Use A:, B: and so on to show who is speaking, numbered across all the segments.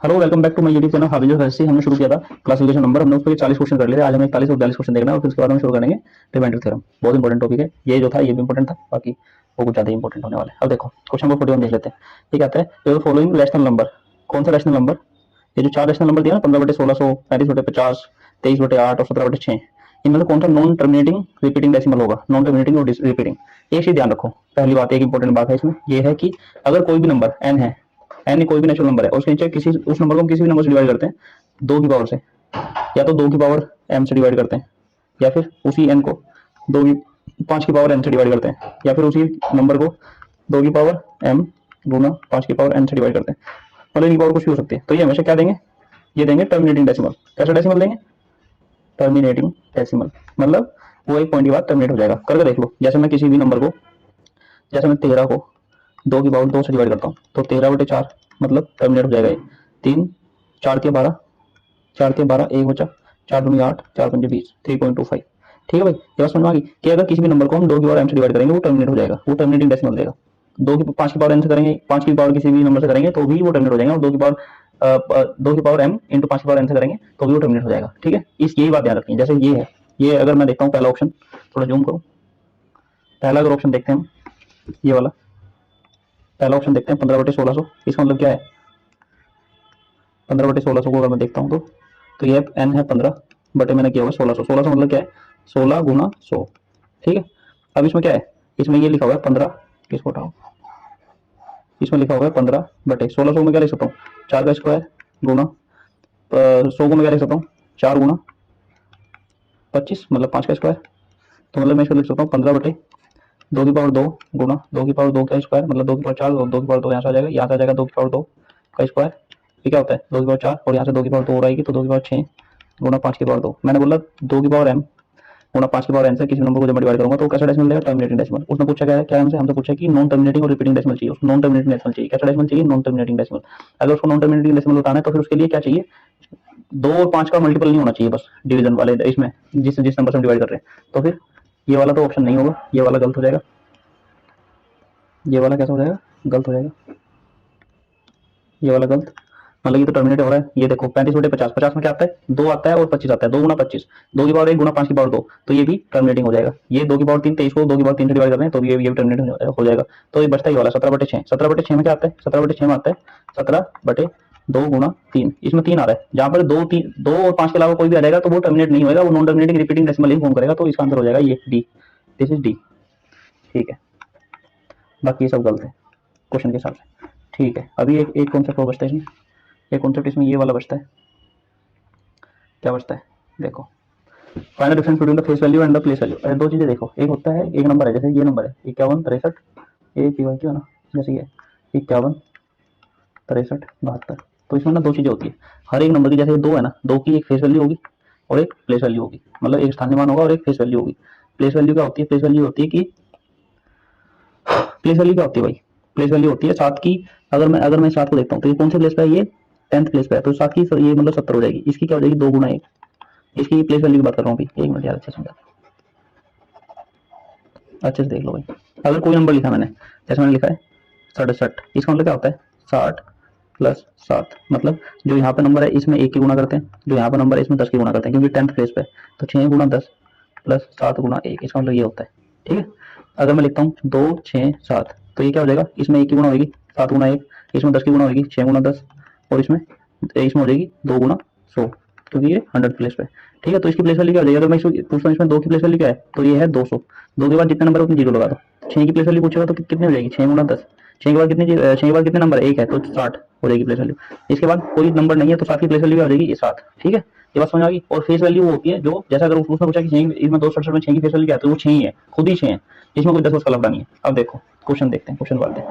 A: Hello, welcome back to my YouTube channel Hafiz Faisi. हमने शुरू किया था क्लासिफिकेशन नंबर, हमने उस पर 40 क्वेश्चन कर लिए थे। आज हमें 41 और 42 क्वेश्चन देखना है और फिर उसके बाद हम शुरू करेंगे रिमाइंडर थ्योरम। बहुत इंपॉर्टेंट टॉपिक है ये, जो था ये भी इंपॉर्टेंट था, बाकी वो कुछ ज्यादा इंपॉर्टेंट होने वाला है। अब देखो क्वेश्चन नंबर 41 देख लेते हैं। ठीक आता है, फॉलोइंग रैशनल नंबर। कौन सा रैशनल नंबर? ये जो चार रैशनल नंबर दिया ना, 15/1600, 35/50, 23/8 और 17/6, इनमें से कौन सा नॉन टर्मिनेटिंग रिपीटिंग डेसिमल होगा? नॉन टर्मिनेटिंग और रिपीटिंग। एक चीज ध्यान रखो, पहली बात, एक इंपॉर्टेंट बात है इसमें, ये है कि अगर कोई भी नंबर n है, n कोई भी नेचुरल नंबर है और उसके नीचे किसी उस नंबर को हम किसी भी नंबर से डिवाइड करते हैं दो की पावर से, या तो दो की पावर m से डिवाइड करते हैं, या फिर उसी n को दो की 5 की पावर n से डिवाइड करते हैं, या फिर उसी नंबर को दो की पावर m गुना 5 की पावर n से डिवाइड करते हैं। मतलब इनकी पावर कुछ भी हो सकती है। तो ये हमेशा क्या देंगे? ये देंगे टर्मिनेटिंग डेसिमल। कैसा डेसिमल देंगे? Terminating decimal. मतलब वो एक पॉइंट के बाद टर्मिनेट हो जाएगा। करके देख लो, जैसे मैं किसी भी नंबर को, जैसे मैं 13 को दो की पावर 2 से डिवाइड करता हूँ तो 13/4 मतलब टर्मिनेट हो जाएगा ये। 3 4 के 12, 4 के 12 एक बचा, 4 दूनी 8, 4 पंजे 20, 3.25। ठीक है भाई, ये बात समझ में आ गई कि अगर किसी भी नंबर को हम दो की पावर m से डिवाइड करेंगे वो टर्मिनेट हो जाएगा, वो टर्मिनेटिंग डेसिमल देगा। दो की 5 की पावर n से करेंगे, 5 की पावर किसी भी नंबर से करेंगे तो भी वो टर्मिनेट हो जाएगा, और दो की पावर m इंटू 5 की पावर n से करेंगे तो भी वो टर्मिनेट हो जाएगा। ठीक है, इस यही बात याद रखनी है। जैसे ये है, ये अगर मैं देखता हूँ पहला ऑप्शन, थोड़ा जूम करो, पहला अगर ऑप्शन देखते हैं हम, ये वाला पहला ऑप्शन देखते हैं 15/1600। इसका मतलब क्या है? 15/1600 को अगर मैं देखता हूँ तो ये n है 15 बटे मैंने किया होगा 1600। 1600 मतलब क्या है? 16 गुना 100। ठीक है, अब इसमें क्या है? इसमें ये लिखा हुआ है 15, इसको उठाओ, इसमें लिखा हुआ है 15/1600 में क्या लिख सकता हूँ? 4 का स्क्वायर गुना 100 को मैं क्या लिख सकता हूँ? 4 गुना 25 मतलब 5 का स्क्वायर। तो मतलब मैं इसको लिख सकता हूँ 15/2 गुना 2 का स्क्वायर, मतलब 2 की पावर 4 और 2 की पावर 2 यहाँ से आ जाएगा, यहाँ से आ जाएगा 2 की पावर 2 का स्क्वायर। ये क्या होता है? 2 की पावर 4 और यहाँ से 2 की पावर 2 और आएगी तो 2 की पावर 6 गुना 5 की पावर 2। मैंने बोला 2 की पावर m गुना 5 की पावर n से किसी नंबर को जब मैं डिवाइड करूंगा तो कैसा डेसिमल देगा? Terminating decimal. उसने पूछा क्या है, क्या हमसे पूछा कि नॉन टर्मिनेटिंग और रिपीटिंग डेसिमल चाहिए। उसको नॉन टर्मिनेटिंग डेसिमल चाहिए। कैसा डेसिमल चाहिए? Non terminating decimal. अगर उसको नॉन टर्मिनेटिंग डेसिमल बताना है तो फिर उसके लिए क्या चाहिए? 2 और 5 का मल्टीपल नहीं होना चाहिए बस डिवीजन वाले इसमें, जिस जिस नंबर से हम डिवाइड कर रहे हैं। तो फिर ये वाला तो ऑप्शन नहीं होगा, ये वाला गलत हो जाएगा। ये वाला कैसा हो जाएगा? गलत हो जाएगा, ये वाला गलत। मतलब ये तो टर्मिनेट हो रहा है। ये देखो 35/50, 50 में क्या आता है? 2 आता है और 25 आता है, 2 गुना 25, 2 की पावर 1 गुना 5 की पावर 2, तो ये भी टर्मिनेटिंग हो जाएगा। ये 2 की पावर 3, 23 को 2 की पावर 3 से डिवाइड कर रहे हैं तो ये भी टर्मिनेट हो जाएगा। तो ये बचता ही वाला 17/6। 17/6 में क्या आता है? 17/6 में आता है 17/2 गुना 3। इसमें 3 आ रहा है, जहां पर 2 और 5 के अलावा कोई भी आ जाएगा तो वो टर्मिनेट नहीं होगा, वो नॉन टर्मिनेटिंग रिपीटिंग डेसिमल ही फॉर्म करेगा। तो इसका आंसर हो जाएगा ये डी। This is D. ठीक है, बाकी ये सब गलत है क्वेश्चन के हिसाब से। ठीक है, अभी एक कॉन्सेप्ट और बचता है इसमें, एक कॉन्सेप्ट इसमें ये वाला बचता है। क्या बचता है? देखो, find the difference between the face value and the place value. दो चीजें देखो, एक होता है, एक नंबर है, जैसे ये नंबर है 51 63, ये पी क्यों ना, जैसे ये 51 63 72। तो इसमें ना दो चीजें होती है हर एक नंबर की। जैसे दो है ना, दो की एक फेस वैल्यू होगी और एक प्लेस वैल्यू होगी, मतलब एक स्थानीय मान होगा और एक फेस वैल्यू होगी। प्लेस वैल्यू क्या होती है? प्लेस वैल्यू होती है कि प्लेस वैल्यू क्या होती है भाई? प्लेस वैल्यू होती है 7 की। अगर मैं 7 को देखता हूँ तो ये कौन से प्लेस पे है? ये 10th प्लेस पे है, तो 7 की ये मतलब 70 हो जाएगी। इसकी क्या हो जाएगी? 2 गुना 1। इसकी प्लेस वैल्यू की बात कर रहा हूँ अभी, एक मिनट यार, अच्छे समझा, अच्छे से देख लो भाई। अगर कोई नंबर लिखा मैंने, जैसे मैंने लिखा है 67, इसका मतलब क्या होता है? 60 प्लस 7, मतलब जो यहाँ पे नंबर है इसमें 1 की गुना करते हैं, जो यहाँ पे नंबर है इसमें 10 की गुना करते हैं, क्योंकि 10th प्लेस पे। तो 6 गुना 10 प्लस 7 गुना 1, इसका मतलब ये होता है। ठीक है, अगर मैं लिखता हूँ 2 6 7, तो ये क्या हो जाएगा? इसमें 1 की गुना होगी 7 गुना 1, इसमें 10 की गुना होगी 6 गुना 10, और इसमें हो जाएगी 2 गुना 100, क्योंकि ये 100 प्लेस पे। ठीक है, तो इसकी प्लेस वैल्यू क्या हो जाएगी? अगर मैं पूछता हूँ इसमें 2 की प्लेस वैल्यू क्या है, तो ये है 200। 2 के बाद जितने नंबर है उतनी जीरो लगा दो। 6 की प्लेस वैल्यू पूछेगा तो कितनी हो जाएगी? 6 गुना 10, 6 के बाद कितने नंबर है? 1 है, तो 60 हो जाएगी प्लेस वैल्यू। इसके बाद कोई नंबर नहीं है तो 7 की प्लेस वैल्यू क्या हो जाएगी? 7। ठीक है, ये बात समझ आ गई। और फेस वैल्यू वो होती है जो, जैसा अगर उसने पूछा कि इसमें 267 में 6 की फेस वैल्यू क्या है, तो वो 6 ही है, खुद ही 6 है, इसमें कोई 10 का लफड़ा नहीं है। अब देखो क्वेश्चन देखते हैं, क्वेश्चन पढ़ते हैं।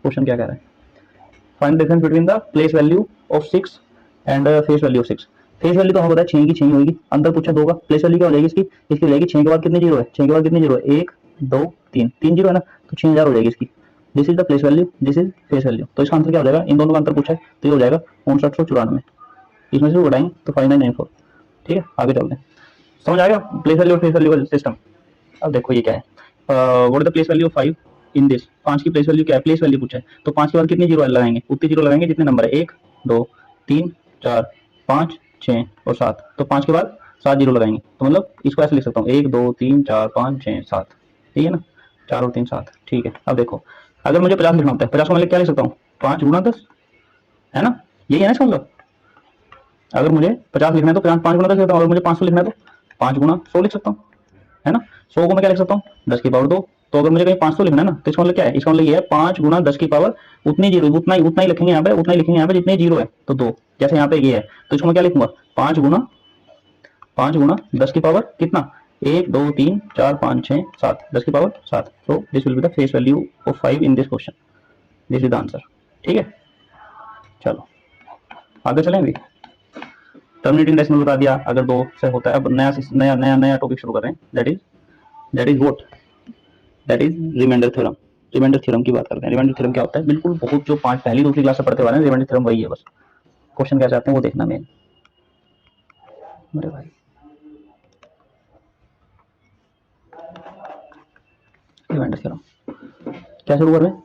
A: क्वेश्चन क्या कह रहा है? Find difference between the place value of 6 and face value of 6। Face value तो हमें पता है 6 की 6 होगी, अंदर पूछा 2 का। प्लेस वैल्यू क्या हो जाएगी इसकी? इसकी हो जाएगी 6 के बाद कितने जीरो है? 6 के बाद कितने जीरो है? 1 2 3, 3 जीरो है ना, तो 6000 हो जाएगी इसकी। This is the place value, this is face value. तो इसका आंसर क्या हो जाएगा? इन दोनों का अंतर पूछा है तो ये हो जाएगा 5994, इसमें से घटाएंगे तो 5994। ठीक है, आगे चलते हैं। समझ आएगा प्लेस वैल्यू और फेस वैल्यू का सिस्टम। अब देखो ये क्या है, what is the place value of 5 in this, 5 की प्लेस वैल्यू क्या है, प्लेस वैल्यू पूछा है, तो 5 के बाद कितनी जीरो लगाएंगे, उतनी जीरो लगाएंगे जितने नंबर है, 1 2 3 4 5 6 और 7, तो 5 के बाद 7 जीरो लगाएंगे, तो मतलब इसको ऐसे लिख सकता हूँ 1 2 3 4 5 6 7, ठीक है ना, 4 और 3 7, ठीक है। अब देखो अगर मुझे 50 लिखना होता है, 50 को मैं क्या लिख सकता हूँ, 5 गुना 10, है ना, यही है ना इसका मतलब। अगर मुझे 50 लिखना है तो 5 गुना 10 लिखता हूँ, अगर मुझे 500 लिखना है तो 5 गुना 100 लिख सकता हूँ, है ना। 100 को मैं क्या लिख सकता हूँ, 10 की पावर 2, तो अगर मुझे कहीं 500 लिखना है ना, तो इसका मतलब क्या है, इसका मतलब ये है 5 गुना 10 की पावर उतनी जीरो, उतना ही लिखेंगे यहाँ पे, उतना ही लिखेंगे यहाँ पे जितने जीरो है, तो 2, जैसे यहाँ पे ये है, तो इसको मैं क्या लिखूंगा, 5 गुना 10 की पावर कितना, 1 2 3 4 5 6 7, 10 की पावर 7, तो this will be the face value of 5 in this question, this is the answer, ठीक है। चलो आगे चलें अभी, टर्मिनेटिंग डेसिमल बता दिया, अगर 2 से होता है। अब नया टॉपिक शुरू कर रहे हैं, that is what, that is remainder theorem. Remainder theorem की बात करते हैं। रिमाइंडर थ्योरम क्या होता है, बिल्कुल बहुत जो पहली दूसरी क्लास से पढ़ते वाले हैं, रिमाइंडर थ्योरम वही है, बस क्वेश्चन कैसे आते हैं वो देखना मेन। अरे भाई रिमाइंडर थ्योरम क्या शुरू कर रहे हैं,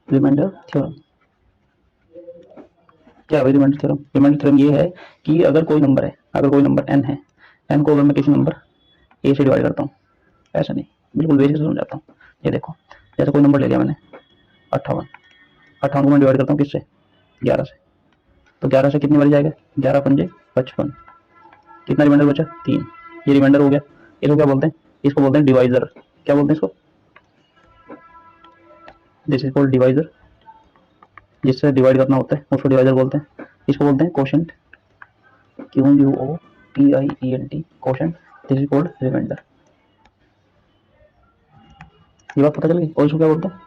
A: रिमाइंडर थ्योरम क्या है रिमाइंडर थ्योरम। रिमाइंडर थ्योरम ये है कि अगर कोई नंबर है, अगर कोई नंबर n है, n को अगर मैं किसी नंबर a से डिवाइड करता हूँ, ऐसा नहीं, बिल्कुल बेसिक से समझाता हूँ। ये देखो, जैसे कोई नंबर ले लिया मैंने 58, 58 को मैं डिवाइड करता हूँ किससे, 11 से, तो 11 से कितनी बारी जाएगा, 11 पंजे 55, कितना रिमाइंडर बचा, 3, ये रिमाइंडर हो गया। इसको क्या बोलते हैं, इसको बोलते हैं डिवाइजर। क्या बोलते हैं इसको, दिस इज कॉल्ड डिवाइजर, जिससे डिवाइड करना होता है उसको डिवाइजर बोलते हैं। इसको बोलते हैं quotient, QUOTIENT, quotient, this is called reminder. ये बात पता चल गई। और इसको क्या बोलते हैं,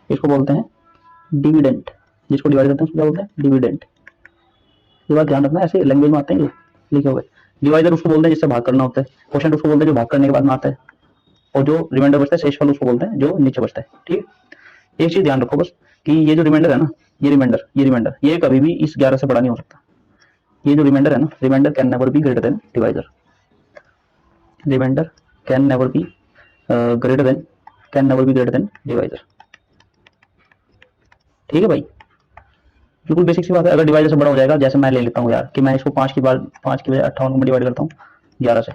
A: इसको बोलते हैं डिविडेंट, जिसको डिवाइड करते हैं उसको क्या बोलते हैं, डिविडेंट। ये बात ध्यान रखना, ऐसे लैंग्वेज में आते हैं ये लिखे हुए। डिवाइजर उसको बोलते हैं जिससे भाग करना होता है, क्वेश्चन उसको बोलते हैं जो भाग करने के बाद में आता है, और जो रिमाइंडर बचता है शेषफल उसको बोलते हैं जो नीचे बचता है, ठीक है। एक चीज ध्यान रखो बस कि ये जो रिमाइंडर है ना, ये कभी भी इस 11 से बड़ा नहीं हो सकता। ये जो रिमाइंडर है ना, remainder can never be greater than divisor, remainder can never be greater than, can never be greater than divisor, ठीक है भाई। बिल्कुल बेसिक सी बात है। अगर डिवाइजर से बड़ा हो जाएगा, जैसे मैं ले लेता हूँ यार कि मैं इसको 5 की बजाय 58 को मैं डिवाइड करता हूँ 11 से,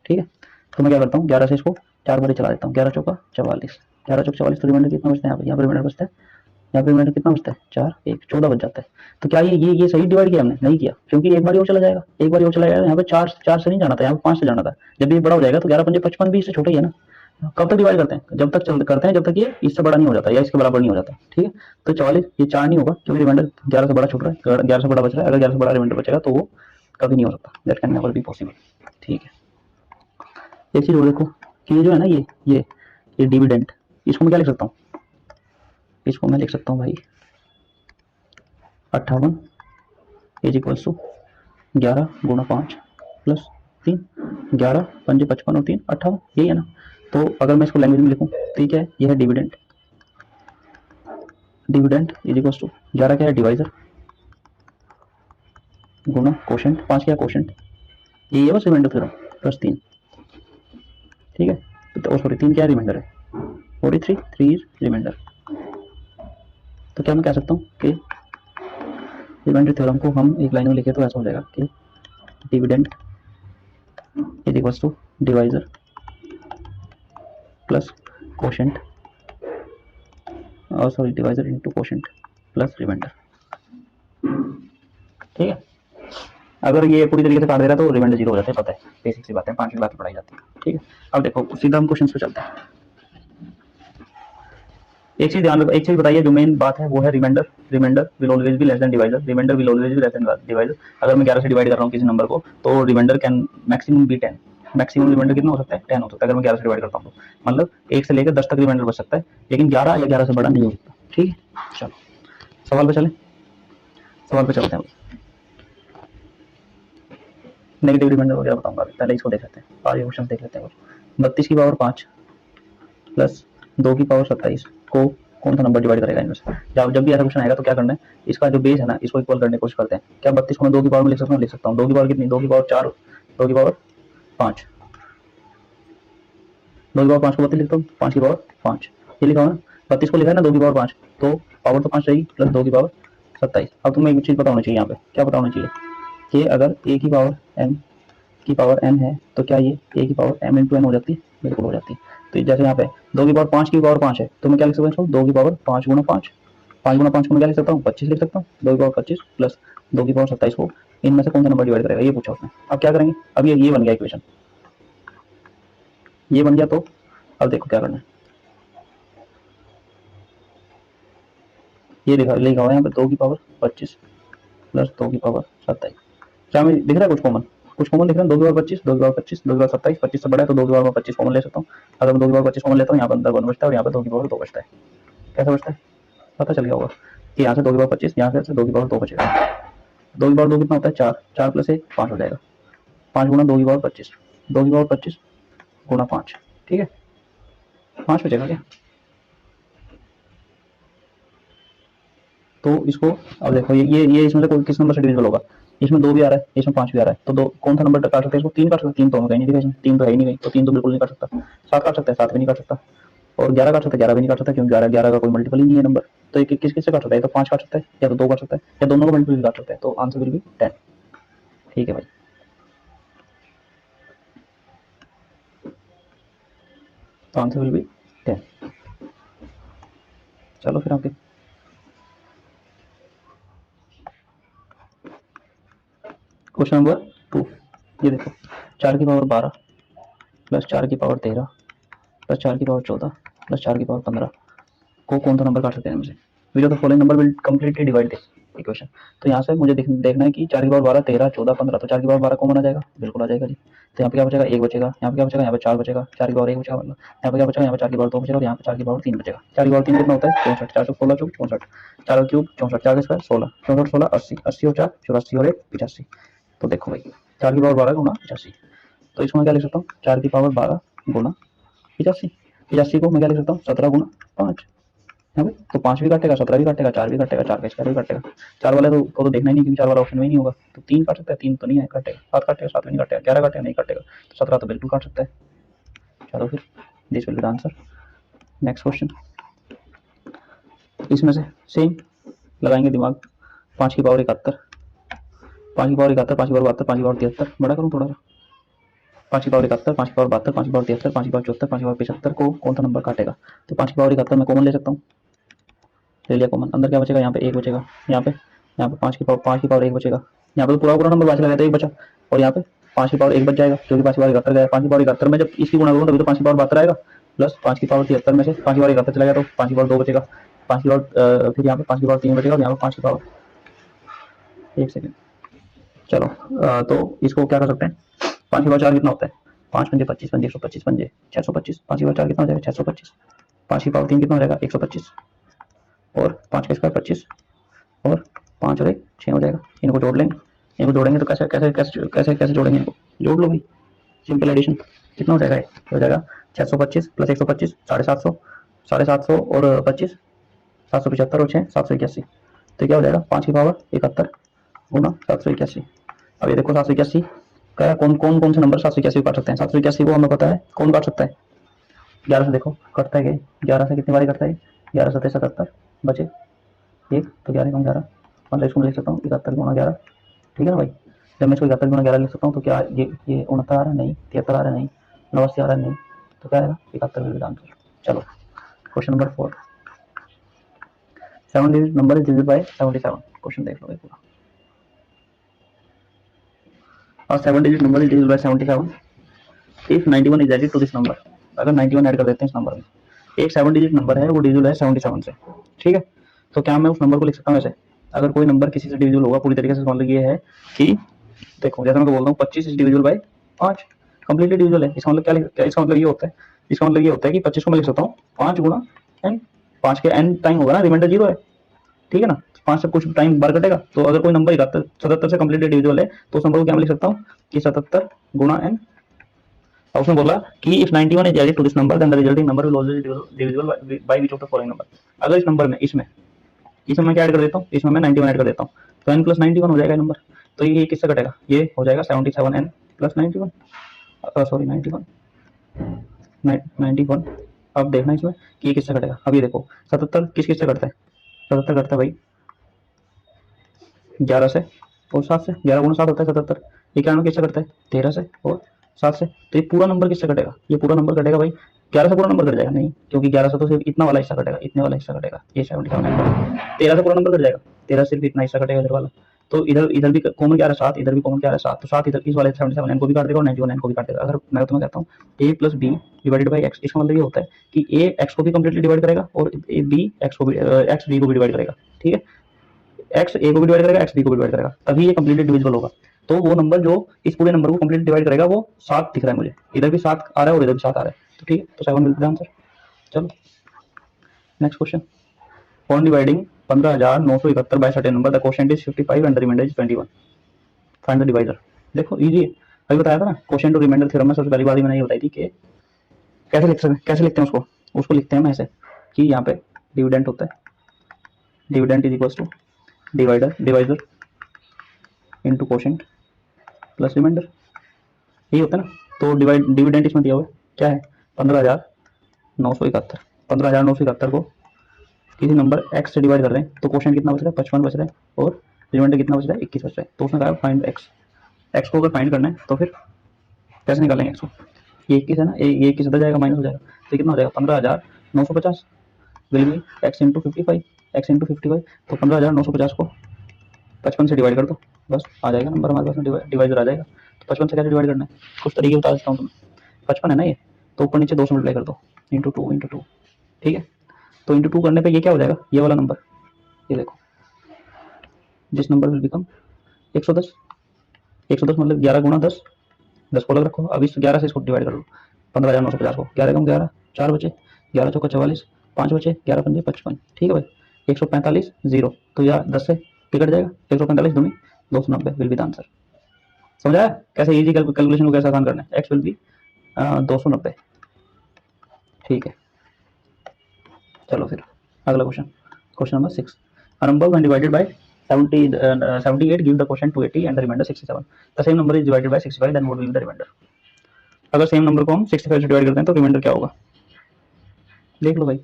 A: ठीक है, तो मैं क्या करता हूँ 11 से इसको 4 बार चला देता हूँ, 11 चौका 44, 11 चौक 44, तो रिमाइंडर कितना बचता है यहाँ पे रिमाइंडर बचता है, यहाँ पे रिमाइंडर कितना बचता है, 4 1 14 बच जाता है। तो क्या ये सही डिवाइड किया हमने, नहीं किया, क्योंकि एक बार और चला जाएगा, एक बार और चला जाएगा, यहाँ पे 4 से नहीं जाना था, यहाँ पे 5 से जाना था। जब ये बड़ा हो जाएगा तो 11 पंजे 55 भी इससे छोटा ही है ना। कब तक डिवाइड करते हैं, जब तक करते हैं जब तक ये इससे बड़ा नहीं हो जाता या इसके बराबर नहीं हो जाता, ठीक है। तो 44 ये 4 नहीं होगा क्योंकि रिमाइंडर 11 से बड़ा छूट रहा है, 11 से बड़ा बच रहा है। अगर 11 से बड़ा रिमाइंडर बचेगा तो वो कभी नहीं हो सकता, that can never be possible, ठीक है। एक चीज और देखो कि ये जो है ना, ये डिविडेंड, इसको मैं क्या लिख सकता हूँ, इसको मैं लिख सकता हूँ भाई 58 इज इक्वल्स टू 11 गुना 5 प्लस 3, 11 पंजे 55 और 3 58, यही है ना। तो अगर मैं इसको लैंग्वेज में लिखूं तो क्या है, ये है dividend, dividend is equals to 11 क्या है डिवाइजर गुना कोशेंट, 5 क्या है कोशेंट, ये है बस रिमाइंडर थ्योरम, प्लस 3, ठीक है। तो सॉरी 3 क्या है रिमाइंडर है, 43, 3 इज रिमाइंडर। तो क्या मैं कह सकता हूँ कि रिमाइंडर थ्योरम को हम एक लाइन में लिखे तो ऐसा हो जाएगा कि dividend is equals to divisor plus quotient, और sorry divisor into quotient plus remainder, ठीक है। अगर ये पूरी तरीके से काट दे रहा है तो रिमाइंडर 0 हो जाता है, पता है, बेसिक सी बातें 5 की बात पढ़ाई जाती है, ठीक है। अब देखो सीधा हम क्वेश्चन पे चलते हैं। एक चीज ध्यान रखो, एक चीज बताइए, जो मेन बात है वो है remainder, remainder will always be less than divisor, remainder will always be less than divisor. अगर मैं 11 से डिवाइड कर रहा हूँ किसी नंबर को तो remainder can maximum be 10, maximum remainder कितना हो सकता है, 10 हो सकता है। अगर मैं 11 से डिवाइड करता हूँ तो मतलब 1 से लेकर 10 तक रिमाइंडर बच सकता है, लेकिन 11 या 11 से बड़ा नहीं हो सकता, ठीक है। चलो सवाल पे चले, सवाल पे चलते हैं। नेगेटिव रिमाइंडर वगैरह बताऊंगा, पहले इसको देख लेते हैं, आगे क्वेश्चन देख लेते हैं। 32 की पावर 5 प्लस 2 की पावर 27 को कौन सा नंबर डिवाइड करेगा इनमें से। जब भी ऐसा क्वेश्चन आएगा तो क्या करना है, इसका जो बेस है ना इसको इक्वल करने की कोशिश करते हैं। क्या 32 को मैं 2 की पावर में लिख सकता हूँ, लिख सकता हूँ। 2 की पावर कितनी, 2 की पावर 4, 2 की पावर 5, 2 की पावर 5 को 32 लिखता हूँ, 5 की पावर 5 ये लिखा हुआ ना, 32 को लिखा है ना 2 की पावर 5, तो पावर तो 5 रहेगी प्लस 2 की पावर 27। अब तुम्हें एक चीज़ पता होनी चाहिए यहाँ पे, क्या पता होना चाहिए कि अगर a की पावर m की पावर n है तो क्या ये a की पावर m इंटू n हो जाती है? बिल्कुल हो जाती है। तो जैसे यहाँ पे 2 की पावर 5 की पावर 5 है तो मैं क्या लिख सकता हूँ, 2 की पावर 5 गुना 5, 5 गुना 5 को मैं क्या लिख सकता हूँ, 25 लिख सकता हूँ। 2 की पावर 25 प्लस 2 की पावर 27 को इनमें से कौन सा नंबर डिवाइड करेगा, ये पूछा उसने। अब क्या करेंगे, अब ये बन गया इक्वेशन, ये बन गया। तो अब देखो क्या करना है, ये लिखा हुआ है यहाँ पे 2 की पावर 25 प्लस 2 की पावर 27। क्या मैं दिख रहा है कुछ कॉमन, कुछ कॉमन दिख रहा है? 2 की पावर 25, 2 की पावर 25, 2 की पावर 27, 25 से बड़ा है तो 2 की पावर 25 कॉमन ले सकता हूँ। अगर मैं 2 की पावर 25 कॉमन लेता हूँ, यहाँ पर अंदर 1 बचता है और यहाँ पर 2 की पावर 2 बचता है। कैसे बचता है पता चल गया होगा कि यहाँ से 2 की पावर 25, यहाँ से 2 की पावर 2 बचेगा। 2 की पावर 2 कितना होता है, 4, 4 प्लस 1 5 हो जाएगा, 5 गुना 2 की पावर 25, 2 की पावर 25 गुना 5, ठीक है 5 बचेगा क्या। तो इसको अब देखो, ये इसमें से कोई किस नंबर से डिविजिबल होगा, इसमें 2 भी आ रहा है, इसमें 5 भी आ रहा है, तो दो कौन सा नंबर काट सकते हैं इसको, 3 काट सकते हैं। 3 तो कहीं नहीं दिखा इसमें, 3 तो है ही नहीं कहीं, तो 3 तो बिल्कुल नहीं काट सकता। 7 काट सकता है, 7 भी नहीं काट सकता। और 11 काट सकता है, 11 भी नहीं काट सकता क्योंकि 11 का कोई मल्टीपल ही नहीं है नंबर। तो ये किस किस से काट सकता है, तो 5 काट सकता है, या तो 2 काट सकता है, या दोनों का मल्टीपल भी काट सकता है। तो आंसर विल बी 10। ठीक है भाई, तो आंसर विल बी 10। चलो फिर आगे क्वेश्चन नंबर 2। ये देखो 4 की पावर 12 प्लस 4 की पावर 13 प्लस 4 की पावर 14 प्लस 4 की पावर 15 को कौन सा नंबर काट सकते हैं इनमें से। विच of the following number will completely divide this equation. तो यहाँ से मुझे देखना है कि 4 की पावर 12, 13, 14, 15, तो 4 की पावर 12 कॉमन आ जाएगा, बिल्कुल आ जाएगा जी। तो यहाँ पे क्या बचेगा, 1 बचेगा, यहाँ पे क्या बचेगा, यहाँ पे 4 बचेगा, 4 की पावर 1 बचेगा, मतलब यहाँ पे क्या बचेगा, यहाँ पे 4 की पावर 2 बचेगा और यहाँ पे 4 की पावर 3 बचेगा। 4 की पावर 3 कितना होता है, 64, 4 16 चौक 64, 4 क्यूब 64, 4 का स्क्वायर 16, 64 16 80, 80 और 4 84 और 1 85। तो देखो भाई 4 की पावर 12 गुना 85, तो इसको मैं क्या लिख सकता हूँ, 4 की पावर 12 गुना 85, 85 को मैं क्या लिख सकता हूँ, 17 गुना 5 है भाई। तो 5 भी काटेगा, 17 भी काटेगा, 4 भी काटेगा, 4 का स्क्वायर भी काटेगा। 4 वाले तो देखना ही नहीं क्योंकि 4 वाला ऑप्शन में ही नहीं होगा। तो 3 काट सकता है, 3 तो नहीं है काटेगा, 7 काटेगा, 7 भी नहीं काटेगा, 11 काटेगा नहीं काटेगा, तो 17 तो बिल्कुल काट सकता है। चलो फिर this will be the answer. Next question, इसमें से सेम लगाएंगे दिमाग। 5 की पावर 71, 5 की पावर 71, 5 की पावर 72, 5 की पावर 73, बड़ा करूँ थोड़ा सा। 5 की पावर 71, 5 की पावर 72, 5 की पावर 73, 5 की पावर 74, 5 की पावर 75 को कौन सा नंबर काटेगा। तो 5 की पावर 71 मैं कॉमन ले सकता हूँ, ले लिया कॉमन, अंदर क्या बचेगा, यहाँ पे 1 बचेगा, यहाँ पे 5 की पावर 1 बचेगा, यहाँ पे पूरा पूरा नंबर बाकी लगा तो 1 बचा, और यहाँ पे 5 की पावर 1 बच जाएगा क्योंकि 5 की पावर 71 गया। 5 की पावर 71 में जब इसकी गुणा करूँ तभी तो 5 की पावर 72 आएगा, प्लस 5 की पावर 73 में से 5 की पावर 71 चला गया तो 5 की पावर 2 बचेगा, 5 की पावर फिर यहाँ पे 5 की पावर 3 बचेगा और यहाँ पे 5 की पावर 1 सेकेंड। चलो तो इसको क्या कर सकते हैं, 5 की पावर 4 कितना होता है, 5 पंजे 25, पंजे 125, पंजे 625, 5 की पावर 4 कितना हो जाएगा 625, 5 की पावर 3 कितना हो जाएगा 125, और 5 का स्क्वायर 25, और 5 और 1 6 हो जाएगा। इनको जोड़ लेंगे, इनको जोड़ेंगे तो कैसे कैसे कैसे कैसे कैसे जोड़ेंगे, इनको जोड़ लो भाई, सिंपल एडिशन। कितना हो जाएगा, हो जाएगा 625 प्लस 125 750, 750 और 25 775 और 6 781। तो क्या हो जाएगा 5 की पावर 71 गुना 781। अब ये देखो 781 क्या, कौन कौन कौन से नंबर 781 काट सकते हैं। 781 को हमें पता है कौन काट सकता है, 11 से देखो कटता है, 11 से कितनी बारी कटता है, 11 सत्तर 77 बचे 1, तो 11 कम 11, मतलब इसको मैं लिख सकता हूँ 71 गुना 11, ठीक है ना भाई। जब मैं इसको 71 गुना 11 लिख सकता हूँ तो क्या ये 69 आ रहा है, नहीं 73 आ रहा है, नहीं 89 आ रहा है, नहीं, तो क्या आएगा 71 विल बी द आंसर। चलो question number 4, 7 digit number is divided by 77। Question देख लो भाई पूरा, और 7 digit number is divided by 77 if 91 is added to this number. अगर 91 ऐड कर देते हैं इस नंबर में, एक 7 डिजिट नंबर है वो डिविजिबल है 77 से, ठीक है। तो क्या मैं उस नंबर को लिख सकता हूँ ऐसे, अगर कोई नंबर किसी से डिविजिबल होगा पूरी तरीके से, मतलब ये है कि देखो जैसे मैं तो बोलता हूँ 25 is divisible by 5, completely divisible है। इसका मतलब क्या, इसका मतलब ये होता है, इसका मतलब ये होता है कि 25 को मैं लिख सकता हूँ 5 गुना n, 5 के n टाइम होगा ना, रिमाइंडर 0 है, ठीक है ना, 5 से कुछ टाइम बार कटेगा। तो अगर कोई नंबर 77 से कंप्लीटली डिविजिबल है तो उस नंबर को क्या मैं लिख सकता हूँ कि 77 गुना n। और उसने बोला कि if 91 is added to this number then the resulting number will always divisible by which of the following number. अगर इस नंबर में इसमें मैं क्या ऐड कर देता हूँ, इसमें मैं 91 ऐड कर देता हूँ, तो n प्लस 91 हो जाएगा नंबर। तो ये किससे कटेगा, ये हो जाएगा 77n प्लस 91, सॉरी 91, 91। अब देखना इसमें कि ये किससे कटेगा। अब ये देखो 77 किस किस से कटता है, 77 कटता है भाई 11 से और 7 से, 11 गुना 7 होता है 77। 91 किससे कटता है 13 से और 7 से। तो ये पूरा नंबर किससे कटेगा, ये पूरा नंबर कटेगा भाई 11 से। पूरा नंबर कट जाएगा नहीं, क्योंकि 11 से तो सिर्फ इतना वाला हिस्सा कटेगा, इतने वाला हिस्सा कटेगा, ये 77। 13 से पूरा नंबर कट जाएगा, 13 सिर्फ इतना हिस्सा कटेगा इधर वाला। तो इधर इधर भी कॉमन क्या है 7, इधर भी कॉमन क्या है 7, तो 7 इधर इस वाले 77 को भी काट देगा और 91 को भी काट देगा। अगर मैं तुम्हें कहता हूँ a plus b divided by x, इसका मतलब ये होता है कि a एक्स को भी कंप्लीटली डिवाइड करेगा और बी एक्स को भी एक्स बी को भी डिवाइड करेगा। ठीक है, एक्स ए को भी डिवाइड करेगा, एक्स बी को भी डिवाइड करेगा, तभी ये कंप्लीटली डिविजिबल होगा। तो वो नंबर जो इस पूरे नंबर को कंप्लीटली डिवाइड करेगा वो 7 दिख रहा है मुझे, इधर भी 7 आ रहा है और इधर भी 7 आ रहा है। तो ठीक है, तो 7 मिलता है आंसर। चलो next question. On dividing 15,971 by certain number the quotient is 55 and the remainder is 21, find the divisor. देखो इजी है, अभी बताया था ना क्वोशिएंट और रिमाइंडर थ्योरम में सबसे पहली बात मैंने ये बताई थी कि कैसे लिखते हैं उसको। उसको लिखते हैं हम ऐसे कि यहाँ पे डिविडेंड होता है, dividend is equals to divisor into quotient plus remainder, यही होता है ना। तो डिविडेंड इसमें दिया हुआ है क्या है 15,971। 15,971 को किसी नंबर x से डिवाइड कर रहे हैं तो क्वोशिएंट कितना बच रहा है 55 बच रहा है और रिमाइंडर कितना बच रहा है 21 बच रहा है। तो उसने कहा फाइंड x को अगर फाइंड करना है तो फिर कैसे निकालेंगे x को। ये 21 है ना, ये 21 इधर जाएगा माइनस हो जाएगा, तो कितना हो जाएगा 15,950 will be x into 55, x into 55। तो 15,950 को 55 से डिवाइड कर दो, बस आ जाएगा नंबर हमारे पास, डिवाइजर आ जाएगा। तो 55 से कैसे डिवाइड करना है, कुछ तरीके बता देता हूँ तुम्हें। 55 है ना ये, तो ऊपर नीचे 2 से मल्टीप्लाई कर दो, इंटू 2। ठीक है, तो इंटू 2 करने पे ये क्या हो जाएगा, ये वाला नंबर, ये देखो जिस नंबर विल बिकम 110। 110 मतलब 11 गुना 10, 10 को अलग रखो। अब इस 11 से इसको डिवाइड कर लो 15,950 को, 11 कम 11 4 बचे, 11 चौका 44, 5 बचे, 11 पंजे 55। ठीक है भाई, 145 जीरो, तो यार 10 से टिकट जाएगा, 145 दूनी 290 विल बी द आंसर। समझाया कैसे इजी कैलकुलेशन को कैसे आसान करना है। X will be 290। ठीक है, चलो फिर अगला question, question number 6। A number when divided by 78 give the quotient 280 and the remainder 67. The same number is divided by 65, then what will be the remainder? अगर सेम नंबर को हम 65 से divide करते हैं तो रिमाइंडर क्या होगा, देख लो भाई।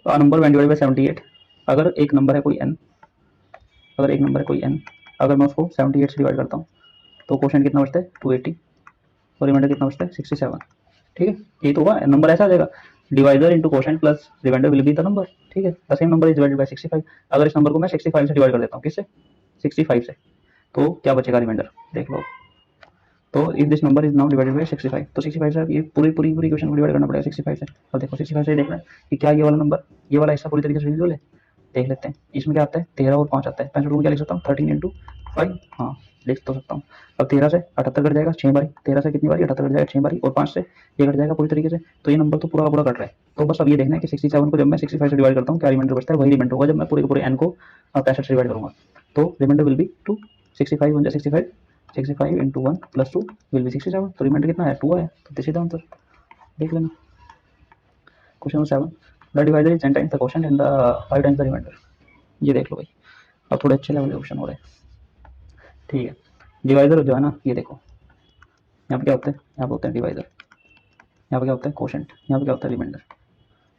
A: A number when divided by 78, अगर एक नंबर है कोई n, अगर एक नंबर है कोई n, अगर मैं उसको 78 से डिवाइड करता हूँ तो क्वोशिएंट कितना बचता है 280 और रिमाइंडर कितना बचता है 67। ठीक है, ये तो होगा नंबर ऐसा आ जाएगा, divisor into quotient plus remainder will be the number. ठीक है, the same number is divided by 65। अगर इस नंबर को मैं 65 से डिवाइड कर देता हूँ, किससे 65 से, तो क्या बचेगा रिमाइंडर देख लो। तो if this number is now divided by 65, तो 65 से ये पूरी क्वेश्चन को डिवाइड करना पड़ेगा 65 से। अब देखो 65 से देखना है कि क्या ये वाला नंबर, ये वाला हिस्सा पूरी तरीके से डिविजिबल है, देख लेते हैं। इसमें क्या आता है 13 और 5 आता है, 65 को क्या लिख सकता हूँ 13 इंटू 5, हाँ लिख तो सकता हूँ। अब 13 से 78 कट जाएगा 6 बारी, 13 से कितनी बारी 78 कट जाएगा 6 बारी, और 5 से ये कट जाएगा पूरी तरीके से, तो ये नंबर तो पूरा पूरा कट रहा है। तो बस अब ये देखना है कि 67 को जब मैं 65 से डिवाइड करता हूँ क्या रिमाइंडर बचता है, वही रिमाइंडर होगा जब मैं पूरे के पूरे n को 65 से डिवाइड करूंगा। तो remainder will be 2, 65 1 65, 65 into 1 plus 2 will be 67। तो रिमाइंडर कितना है 2 आया, तो दिस इज द आंसर, देख लेना। Question number 7, the divisor is 10 times the quotient and the 5 times the remainder. ये देख लो भाई, अब थोड़े अच्छे लेवल के क्वेश्चन हो रहे हैं। ठीक है, डिवाइजर जो है ना, ये देखो यहाँ पे क्या होता है, यहाँ पे होता है डिवाइजर, यहाँ पे क्या होता है क्वोशिएंट, यहाँ पे क्या होता है रिमाइंडर,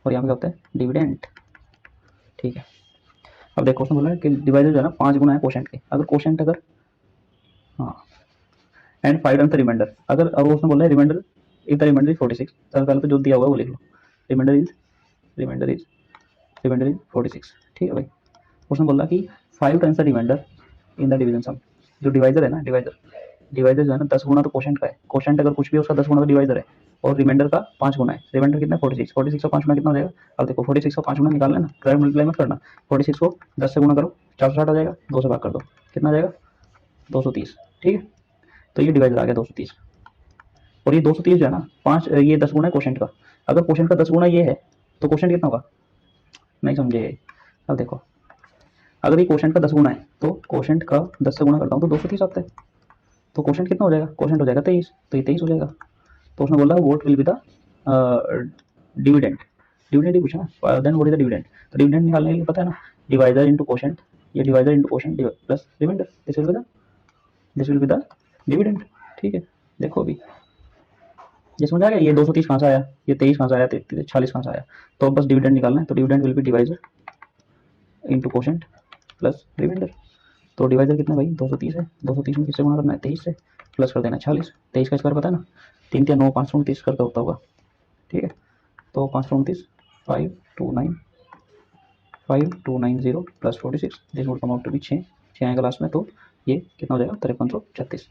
A: और यहाँ पे क्या होता है डिविडेंड। ठीक है, अब देखो उसने बोला है कि डिवाइजर जो है ना 5 गुना है क्वोशिएंट के, अगर क्वोशिएंट अगर हाँ एंड 5 टाइम्स द रिमाइंडर, अगर अब उसने बोला है remainder if the remainder is 46, तो पहले तो जो दिया हुआ है वो लिख लो, रिमाइंडर इज 46। ठीक है भाई, उसने बोला कि 5 times the remainder in the division sum. जो डिवाइजर है ना, डिवाइजर जो है ना 10 गुना तो क्वोशिएंट का है, क्वोशिएंट अगर कुछ भी है उसका 10 गुना तो डिवाइजर है, और रिमाइंडर का 5 गुना है। रिमाइंडर कितना 46, 46 का 5 गुना कितना हो जाएगा। अब देखो 46 का 5 गुना निकाल लेना, डायरेक्ट मल्टीप्लाई मत करना, 46 को 10 से गुना करो 460 आ जाएगा, 2 से भाग कर दो कितना आ जाएगा 230। ठीक है, तो ये डिवाइजर आ गया 230, और ये 230 जो है ना 5 ये 10 गुना है क्वोशिएंट का, अगर क्वोशिएंट का 10 गुना ये है तो क्वोशिएंट कितना होगा, नहीं समझे। अब देखो अगर ये क्वोशिएंट का 10 गुना है तो क्वोशिएंट का 10 से गुना करता हूँ तो 230 आता है, तो क्वोशिएंट कितना हो जाएगा, क्वोशिएंट हो जाएगा 23, तो ये 23 हो जाएगा। तो उसने बोला what will be the dividend, dividend ही पूछा ना, then what is the dividend. तो डिविडेंड निकालने के लिए पता है ना, डिवाइजर इनटू क्वोशिएंट, ये divisor into quotient plus remainder, this will be the dividend. ठीक है, देखो अभी ये समझ आ गया, ये 230 कहाँ से आया, ये 23 कहाँ से आया, 40 कहाँ से आया। तो अब बस डिविडेंड निकालना है, तो dividend will be divisor into quotient plus remainder. तो डिवाइजर कितना भाई 230 है, 230 में किससे गुणा करना है 23 से, प्लस कर देना 46, 23 का स्क्वायर पता है ना, 3 या 9 529 करके होता होगा, ठीक है। तो 529 5290 plus 46, this would come out to be 6 आएगा लास्ट में, तो ये कितना हो जाएगा 5336,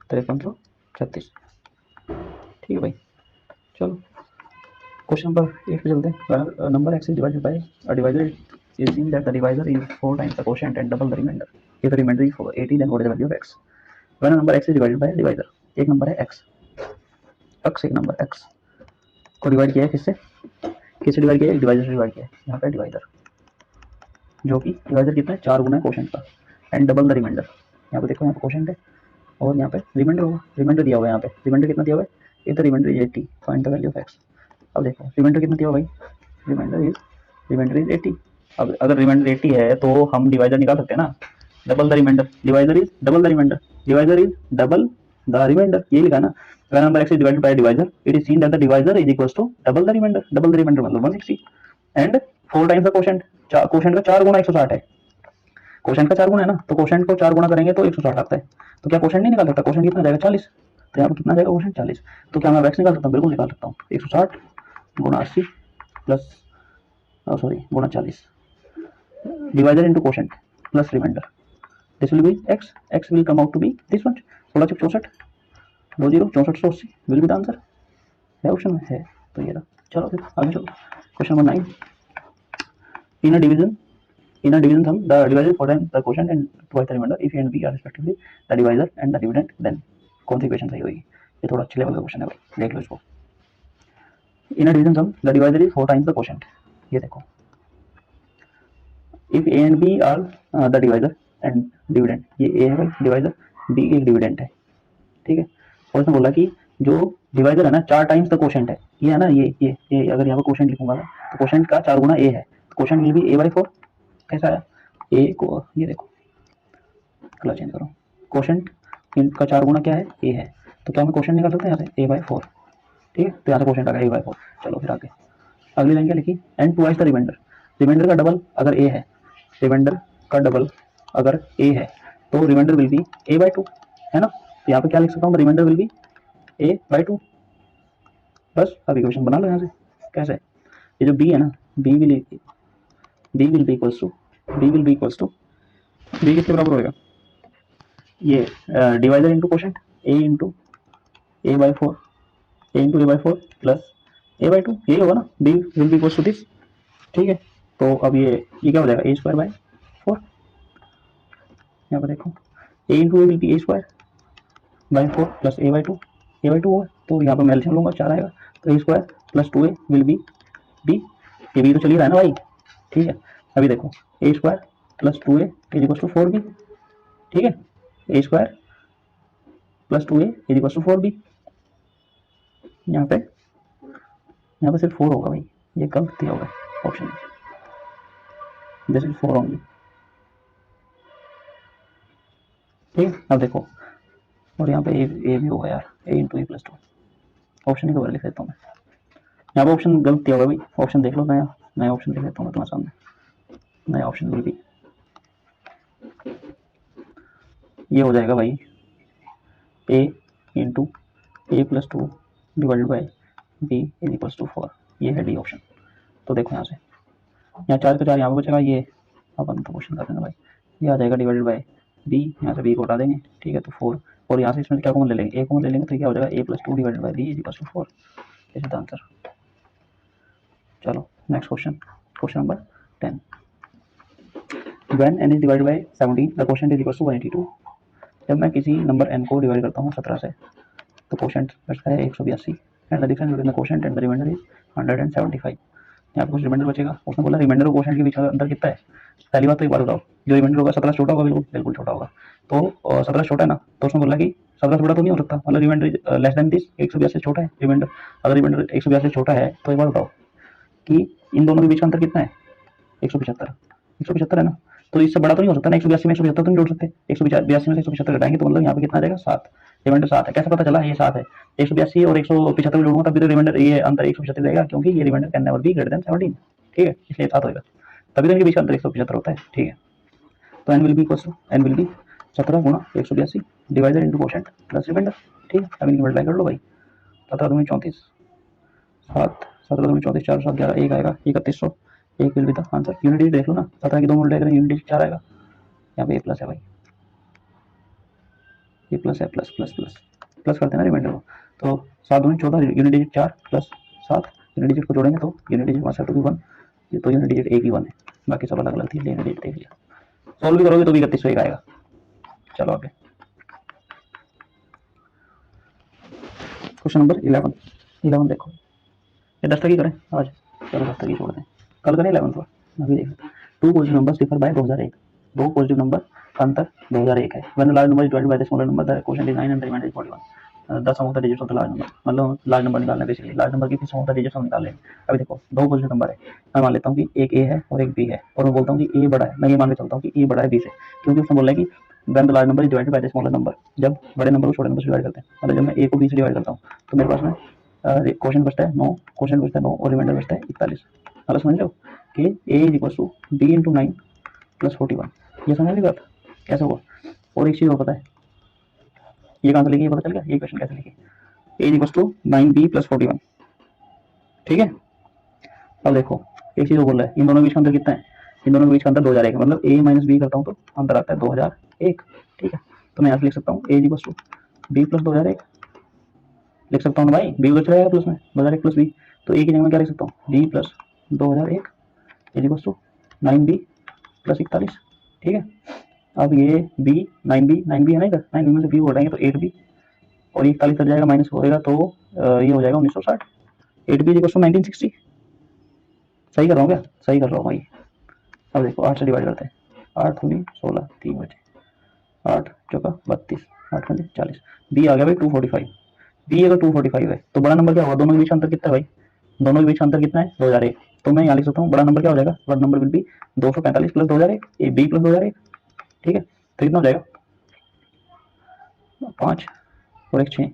A: 5336, ठीक है भाई। चलो क्वेश्चन नंबर 8 पे चलते हैं। Number x is divided by a divisor is seen that the divisor is 4 times the quotient and double the remainder. If the remainder is 80 then what is the value of x? When a number x is divided by a divisor, एक number है x, एक number x को divide किया है किससे divide किया है, divisor से डिवाइड किया है। यहाँ पे डिवाइजर जो कि डिवाइजर कितना है 4 गुना है क्वोशेंट का, एंड डबल द रिमाइंडर। यहाँ पे देखो यहाँ पे क्वोशेंट है और यहाँ पे रिमाइंडर होगा, रिमाइंडर दिया हुआ है, यहाँ पे रिमाइंडर कितना दिया हुआ है, इधर remainder is 80, find the value of x। अब देखो रिमाइंडर कितना दिया हुआ भाई, रिमाइंडर इज 80। अब अगर रिमाइंडर 80 है तो हम डिवाइजर निकाल सकते हैं ना, double the remainder, divisor is double the remainder, divisor is double the remainder, ये लिखा ना। when number x is divided by a divisor it is seen that the divisor is equals to double the remainder, double the remainder मतलब 160 and 4 times the quotient, quotient का 4 गुना 160 है, quotient का 4 गुना है ना, तो क्वोशेंट को 4 गुना करेंगे तो 160 आता है। तो क्या क्वोशेंट नहीं निकाल सकता, क्वोशेंट कितना जाएगा 40, तो यहाँ पर कितना जाएगा क्वोशेंट 40। तो क्या मैं x निकाल सकता हूँ, बिल्कुल निकाल सकता हूँ, 160 गुना 80 प्लस सॉरी गुना 40 divisor into quotient plus remainder, this will be x will come out to be this one, 16 64 20 64 80 will be the answer, है ऑप्शन में है, तो ये रहा। चलो फिर आगे चलो, question number 9। In a division sum the divisor for the quotient and twice the remainder if a and b are respectively the divisor and the dividend, then कौन सी इक्वेशन सही होगी। ये थोड़ा अच्छे लेवल का क्वेश्चन है भाई, देख लो इसको। इन a division sum the divisor is 4 times the quotient, ये देखो if a and b are the divisor and dividend, ये a है भाई डिवाइजर, b एक डिविडेंड है, ठीक है। और इसने बोला कि जो डिवाइजर है ना 4 टाइम्स द क्वोशेंट है, ये है ना, ये अगर यहाँ पर क्वोशेंट लिखूंगा तो क्वोशेंट का 4 गुना a है, क्वोशेंट विल बी a/4, कैसा है ए को, ये देखो कलर चेंज करो, क्वोशेंट इनका 4 गुना क्या है ए है, तो क्या हम क्वोशेंट निकाल सकते हैं यहाँ से a/4, ठीक है। तो यहाँ से क्वोशेंट आ गया a/4। चलो फिर आगे अगली लाइन क्या लिखी, and twice the remainder, remainder का डबल अगर a है, रिमाइंडर का डबल अगर a है तो रिमाइंडर विल बी a/2, है ना। तो यहाँ पे क्या लिख सकता हूँ, रिमाइंडर विल बी a/2, बस अब इक्वेशन बना लो यहाँ से। कैसे, ये जो b है ना, b will be equals to b किसके बराबर होगा, ये divisor into quotient a/4 plus a/2, यही होगा ना, b will be equals to this, ठीक है। तो अब ये क्या हो जाएगा a²/4, यहाँ पर देखो a into A will be a²/4 plus a/2 होगा, तो यहाँ पर मैं एलसीएम लूंगा 4 आएगा, तो a² plus 2a will be b, ये भी तो चल ही रहा है ना भाई, ठीक है। अभी देखो a² plus 2a is equal to 4b, ठीक है, a² plus 2a is equal to 4b, यहाँ पे सिर्फ 4 होगा भाई, ये गलत दिया होगा ऑप्शन, दिस इज 4 ओनली, ठीक है। अब देखो और यहाँ पे ए भी होगा यार, a into a plus 2, option ही दोबारा लिख देता हूँ मैं, यहाँ पे ऑप्शन गलत दिया होगा भाई, ऑप्शन देख लो, नया ऑप्शन लिख देता हूँ मैं तुम्हारे सामने, नया ऑप्शन विल बी, ये हो जाएगा भाई a into a plus 2 divided by b is equals to 4, ये है डी ऑप्शन। तो देखो यहाँ से, यहाँ 4 का 4 यहाँ पर बचेगा, ये अपन तो क्वेश्चन कर देना भाई, ये आ जाएगा डिवाइडेड बाई b, यहाँ से b को हटा देंगे, ठीक है, तो 4, और यहाँ से इसमें क्या कॉमन ले लेंगे, a कॉमन ले लेंगे, तो क्या हो जाएगा a plus 2 divided by b is equals to 4, this is the answer. चलो next question number 10। When n is divided by 17 the quotient is equals to 182, जब मैं किसी नंबर n को डिवाइड करता हूँ 17 से तो क्वोशेंट बचता है 182 and the difference between the quotient and the remainder is 175। यहाँ पे कुछ रिमाइंडर बचेगा, उसने बोला रिमाइंडर और क्वोशेंट के बीच का अंतर कितना है। पहली बात तो एक बात बताओ, जो रिमाइंडर होगा 17 छोटा होगा, बिल्कुल छोटा होगा, तो 17 छोटा है ना, तो उसने बोला कि 17 छोटा तो नहीं हो सकता, मतलब रिमाइंडर लेस देन दिस, 182 छोटा है रिमाइंडर, अगर रिमाइंडर 182 छोटा है तो एक बात बताओ कि इन दोनों के बीच का अंतर कितना है, 175 है ना, तो इससे बड़ा तो नहीं हो सकता ना, 182 में 175 तो नहीं जोड़ सकते, 182 में से 175 घटाएंगे तो मतलब यहाँ पे कितना आ जाएगा 7, रिमाइंडर 7 है। कैसे पता चला ये 7 है? 182 और 175 जोड़ूंगा तभी तो रिमाइंडर ये अंतर 175 रहेगा, क्योंकि ये remainder can never be greater than 17, ठीक है, इसलिए 7 होगा, तभी तो इनके बीच का अंतर 175 होता है, ठीक है। तो n will be equals to n will be 17 गुणा 182 divided into quotient plus remainder, ठीक है। अब इनकी मल्टीप्लाई कर लो भाई, 17 दूनी 34, 7 17 दूनी 34, 4 7 11 1 आएगा 3100, 1 will be the answer. Unit digit देख लो ना, 17 की 2 मल्टीप्लाई करें यूनिट डिजिट 4 आएगा, यहाँ पे ए प्लस है भाई, ये प्लस है, प्लस प्लस प्लस प्लस करते हैं ना रिमाइंडर को, तो 7 दूनी 14 unit digit 4 plus 7 unit digit को जोड़ेंगे तो यूनिट डिजिट 1 ये तो यूनिट डिजिट एक ही 1 है, बाकी सब अलग अलग थी, यूनिट डिजिट देख लिया। सॉल्व भी करोगे तो भी 3101 आएगा। चलो आगे क्वेश्चन नंबर 11 देखो, ये 10 तक ही करें आज, चलो 10 तक ही छोड़ दें, कल करें 11 पर, अभी देख सकते हैं। 2 positive number differ by 2001, 2 positive number का अंतर 2001 है। When the large number is divided by the smaller number the quotient is 9 and the remainder is 41, the sum of the digits of the large number, मतलब large number निकालना है basically, large number की सम of the digits हम निकाल लेंगे। अभी देखो 2 positive number है, मैं मान लेता हूँ कि एक ए है और एक बी है, और मैं बोलता हूँ कि ए बड़ा है, मैं ये मान के चलता हूँ कि ए बड़ा है बी से, क्योंकि उसने बोला है कि when the large number is divided by the smaller number, जब बड़े नंबर को छोटे नंबर से डिवाइड करते हैं, मतलब जब मैं ए को बी से डिवाइड करता हूँ तो मेरे पास में क्वेश्चन बचता है 9, क्वेश्चन बचता है 9 और रिमाइंडर बचता है 41। मतलब समझ लो कि a is equal to b into 9 plus 41, ये समझ ली बात कैसे हुआ। और एक चीज़ और पता है, ये कहाँ से लिखी, पता चल गया ये क्वेश्चन कैसे लिखी, a is equal to 9b plus 41, ठीक है। अब देखो एक चीज़ और बोल रहा है, इन दोनों के बीच का अंतर कितना है, इन दोनों के बीच का अंतर 2001, मतलब a माइनस बी करता हूँ तो अंतर आता है 2001, ठीक है। तो मैं यहाँ से लिख सकता हूँ a is equal to b plus 2001, लिख सकता हूँ ना भाई, बी उधर चलेगा प्लस में 2001 प्लस बी, तो ए की जगह में क्या लिख सकता हूँ, b plus 2001 is equal to 9b plus 41, ठीक है। अब ये बी 9b है ना, इधर 9b में से बी हटाएंगे तो 8b, और 41 कट जाएगा माइनस होएगा तो ये हो जाएगा 1960, 8b इज इक्वल टू 1960, सही कर रहा हूँ क्या, सही कर रहा हूँ भाई। अब देखो 8 से डिवाइड करते हैं, 8 दूनी 16 3 बचे, 8 चौका 32 8 पंजे 40, बी आ गया भाई 245, बी अगर 245 है तो बड़ा नंबर क्या होगा, दोनों के बीच अंतर कितना है भाई, दोनों के बीच अंतर कितना है 2001, तो मैं यहाँ लिख सकता हूँ बड़ा नंबर क्या हो जाएगा, बड़ा number will be 245 plus 2001, a b plus 2001, ठीक है। तो कितना हो जाएगा 5 और 1 6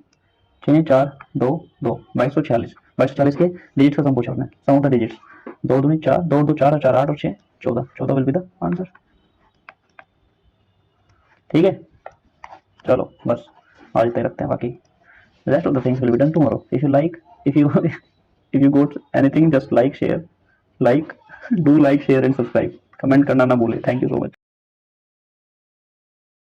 A: 6 4 2 2 2246, 2246 के डिजिट का सम पूछा आपने, सम ऑफ द डिजिट्स, 2 दूनी 4 2 2 4 4 8 और 6 14, 14 विल बी द आंसर, ठीक है। चलो बस आज तक रखते हैं, बाकी rest of the things will be done tomorrow. If you like, if you if you got anything, just like, share, like, do like, share and subscribe. Comment करना ना भूले. Thank you so much.